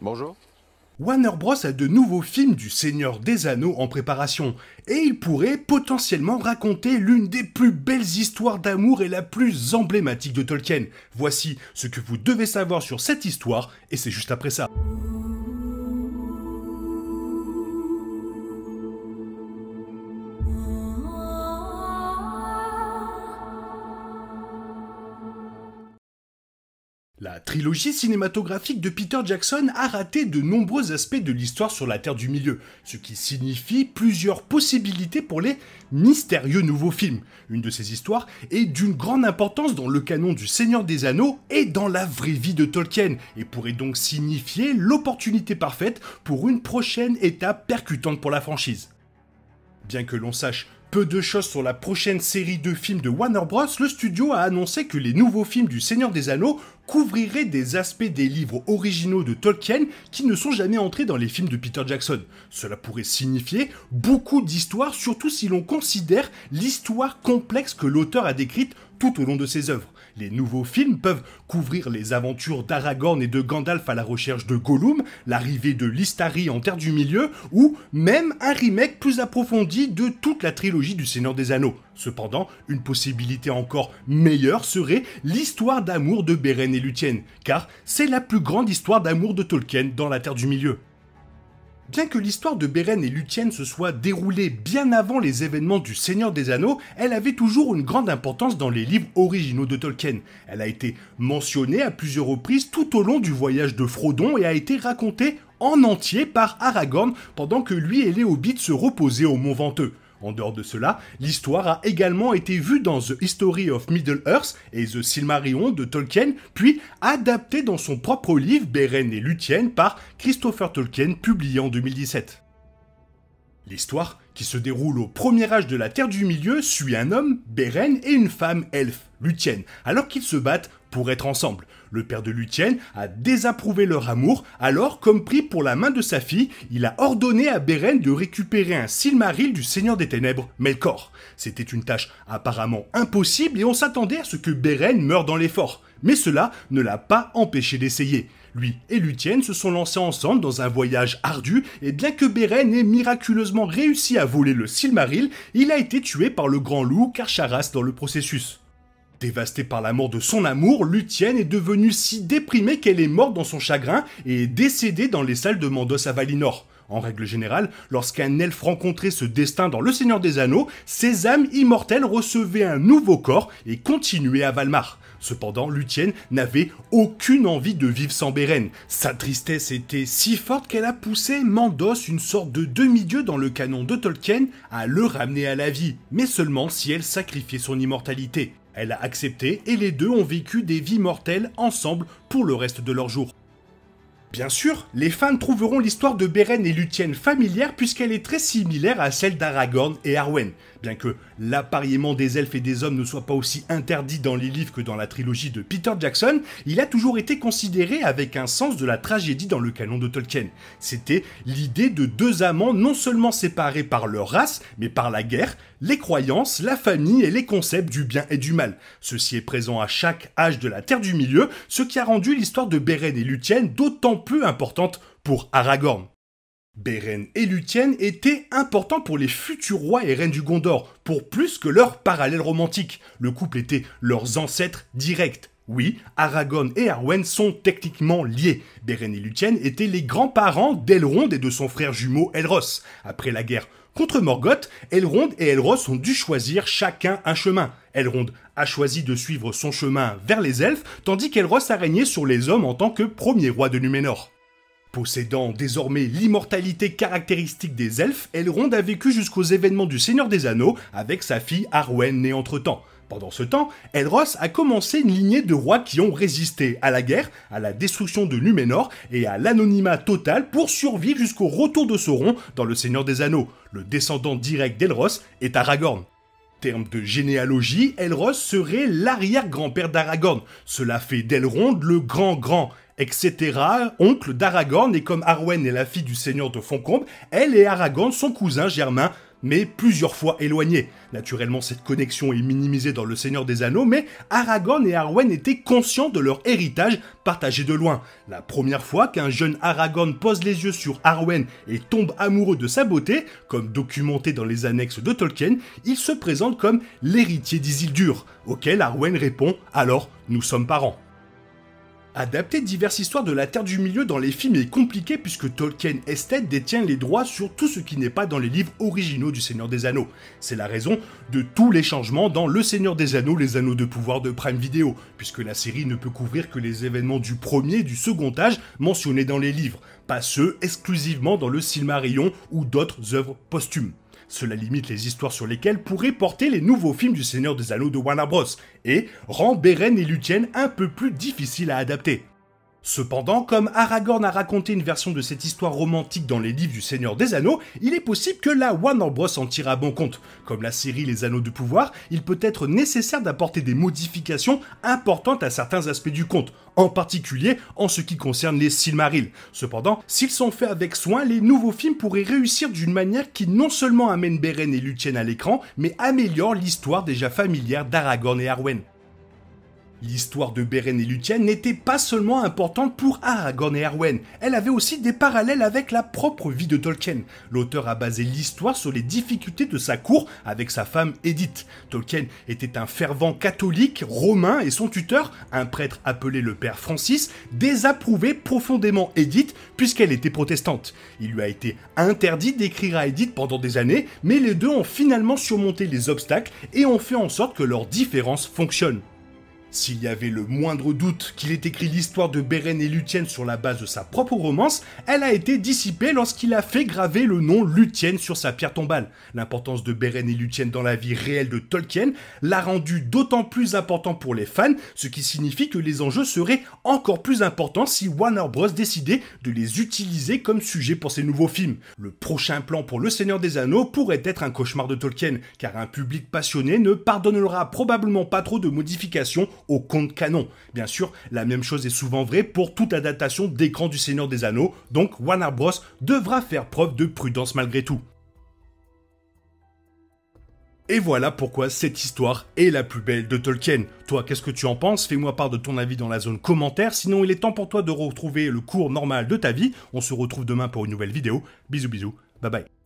Bonjour. Warner Bros a de nouveaux films du Seigneur des Anneaux en préparation, et il pourrait potentiellement raconter l'une des plus belles histoires d'amour et la plus emblématique de Tolkien. Voici ce que vous devez savoir sur cette histoire, et c'est juste après ça. La trilogie cinématographique de Peter Jackson a raté de nombreux aspects de l'histoire sur la Terre du Milieu, ce qui signifie plusieurs possibilités pour les mystérieux nouveaux films. Une de ces histoires est d'une grande importance dans le canon du Seigneur des Anneaux et dans la vraie vie de Tolkien, et pourrait donc signifier l'opportunité parfaite pour une prochaine étape percutante pour la franchise. Bien que l'on sache peu de choses sur la prochaine série de films de Warner Bros, le studio a annoncé que les nouveaux films du Seigneur des Anneaux couvriraient des aspects des livres originaux de Tolkien qui ne sont jamais entrés dans les films de Peter Jackson. Cela pourrait signifier beaucoup d'histoires, surtout si l'on considère l'histoire complexe que l'auteur a décrite tout au long de ses œuvres. Les nouveaux films peuvent couvrir les aventures d'Aragorn et de Gandalf à la recherche de Gollum, l'arrivée de l'Istari en Terre du Milieu, ou même un remake plus approfondi de toute la trilogie du Seigneur des Anneaux. Cependant, une possibilité encore meilleure serait l'histoire d'amour de Beren et Lúthien, car c'est la plus grande histoire d'amour de Tolkien dans la Terre du Milieu. Bien que l'histoire de Beren et Lúthien se soit déroulée bien avant les événements du Seigneur des Anneaux, elle avait toujours une grande importance dans les livres originaux de Tolkien. Elle a été mentionnée à plusieurs reprises tout au long du voyage de Frodon et a été racontée en entier par Aragorn pendant que lui et les Hobbits se reposaient au Mont Venteux. En dehors de cela, l'histoire a également été vue dans The History of Middle-earth et The Silmarillion de Tolkien, puis adaptée dans son propre livre Beren et Lúthien par Christopher Tolkien, publié en 2017. L'histoire, qui se déroule au premier âge de la Terre du Milieu, suit un homme, Beren, et une femme, elfe, Lúthien, alors qu'ils se battent pour être ensemble. Le père de Lúthien a désapprouvé leur amour, alors, comme pris pour la main de sa fille, il a ordonné à Beren de récupérer un Silmaril du Seigneur des Ténèbres, Melkor. C'était une tâche apparemment impossible et on s'attendait à ce que Beren meure dans l'effort. Mais cela ne l'a pas empêché d'essayer. Lui et Lúthien se sont lancés ensemble dans un voyage ardu, et bien que Beren ait miraculeusement réussi à voler le Silmaril, il a été tué par le grand loup Carcharas dans le processus. Dévastée par la mort de son amour, Lúthien est devenue si déprimée qu'elle est morte dans son chagrin et est décédée dans les salles de Mandos à Valinor. En règle générale, lorsqu'un elfe rencontrait ce destin dans Le Seigneur des Anneaux, ses âmes immortelles recevaient un nouveau corps et continuaient à Valmar. Cependant, Lúthien n'avait aucune envie de vivre sans Beren. Sa tristesse était si forte qu'elle a poussé Mandos, une sorte de demi-dieu dans le canon de Tolkien, à le ramener à la vie, mais seulement si elle sacrifiait son immortalité. Elle a accepté et les deux ont vécu des vies mortelles ensemble pour le reste de leurs jours. Bien sûr, les fans trouveront l'histoire de Beren et Lúthien familière puisqu'elle est très similaire à celle d'Aragorn et Arwen. Bien que l'appariement des elfes et des hommes ne soit pas aussi interdit dans les livres que dans la trilogie de Peter Jackson, il a toujours été considéré avec un sens de la tragédie dans le canon de Tolkien. C'était l'idée de deux amants non seulement séparés par leur race, mais par la guerre, les croyances, la famille et les concepts du bien et du mal. Ceci est présent à chaque âge de la Terre du Milieu, ce qui a rendu l'histoire de Beren et Lúthien d'autant plus importante pour Aragorn. Beren et Lúthien étaient importants pour les futurs rois et reines du Gondor, pour plus que leurs parallèles romantiques. Le couple était leurs ancêtres directs. Oui, Aragorn et Arwen sont techniquement liés. Beren et Lúthien étaient les grands-parents d'Elrond et de son frère jumeau Elros. Après la guerre contre Morgoth, Elrond et Elros ont dû choisir chacun un chemin. Elrond a choisi de suivre son chemin vers les elfes, tandis qu'Elros a régné sur les hommes en tant que premier roi de Númenor. Possédant désormais l'immortalité caractéristique des elfes, Elrond a vécu jusqu'aux événements du Seigneur des Anneaux avec sa fille Arwen née entre-temps. Pendant ce temps, Elros a commencé une lignée de rois qui ont résisté à la guerre, à la destruction de Númenor et à l'anonymat total pour survivre jusqu'au retour de Sauron dans Le Seigneur des Anneaux. Le descendant direct d'Elros est Aragorn. En termes de généalogie, Elros serait l'arrière-grand-père d'Aragorn. Cela fait d'Elrond le grand-grand, etc. oncle d'Aragorn, et comme Arwen est la fille du seigneur de Foncombe, elle et Aragorn sont cousins germains mais plusieurs fois éloignés. Naturellement, cette connexion est minimisée dans Le Seigneur des Anneaux, mais Aragorn et Arwen étaient conscients de leur héritage partagé de loin. La première fois qu'un jeune Aragorn pose les yeux sur Arwen et tombe amoureux de sa beauté, comme documenté dans les annexes de Tolkien, il se présente comme l'héritier d'Isildur, auquel Arwen répond « Alors, nous sommes parents ». Adapter diverses histoires de la Terre du Milieu dans les films est compliqué puisque Tolkien Estate détient les droits sur tout ce qui n'est pas dans les livres originaux du Seigneur des Anneaux. C'est la raison de tous les changements dans Le Seigneur des Anneaux, les Anneaux de pouvoir de Prime Video, puisque la série ne peut couvrir que les événements du premier et du second âge mentionnés dans les livres, pas ceux exclusivement dans le Silmarillion ou d'autres œuvres posthumes. Cela limite les histoires sur lesquelles pourraient porter les nouveaux films du Seigneur des Anneaux de Warner Bros. Et rend Beren et Lúthien un peu plus difficiles à adapter. Cependant, comme Aragorn a raconté une version de cette histoire romantique dans les livres du Seigneur des Anneaux, il est possible que la Warner Bros en tire à bon compte. Comme la série Les Anneaux de Pouvoir, il peut être nécessaire d'apporter des modifications importantes à certains aspects du conte, en particulier en ce qui concerne les Silmarils. Cependant, s'ils sont faits avec soin, les nouveaux films pourraient réussir d'une manière qui non seulement amène Beren et Lúthien à l'écran, mais améliore l'histoire déjà familière d'Aragorn et Arwen. L'histoire de Beren et Lúthien n'était pas seulement importante pour Aragorn et Arwen, elle avait aussi des parallèles avec la propre vie de Tolkien. L'auteur a basé l'histoire sur les difficultés de sa cour avec sa femme Edith. Tolkien était un fervent catholique romain et son tuteur, un prêtre appelé le père Francis, désapprouvait profondément Edith puisqu'elle était protestante. Il lui a été interdit d'écrire à Edith pendant des années, mais les deux ont finalement surmonté les obstacles et ont fait en sorte que leur différence fonctionne. S'il y avait le moindre doute qu'il ait écrit l'histoire de Beren et Lúthien sur la base de sa propre romance, elle a été dissipée lorsqu'il a fait graver le nom Lúthien sur sa pierre tombale. L'importance de Beren et Lúthien dans la vie réelle de Tolkien l'a rendu d'autant plus important pour les fans, ce qui signifie que les enjeux seraient encore plus importants si Warner Bros décidait de les utiliser comme sujet pour ses nouveaux films. Le prochain plan pour Le Seigneur des Anneaux pourrait être un cauchemar de Tolkien, car un public passionné ne pardonnera probablement pas trop de modifications au conte canon. Bien sûr, la même chose est souvent vraie pour toute adaptation d'écran du Seigneur des Anneaux, donc Warner Bros devra faire preuve de prudence malgré tout. Et voilà pourquoi cette histoire est la plus belle de Tolkien. Toi, qu'est-ce que tu en penses? Fais-moi part de ton avis dans la zone commentaire, sinon il est temps pour toi de retrouver le cours normal de ta vie. On se retrouve demain pour une nouvelle vidéo. Bisous bisous, bye bye.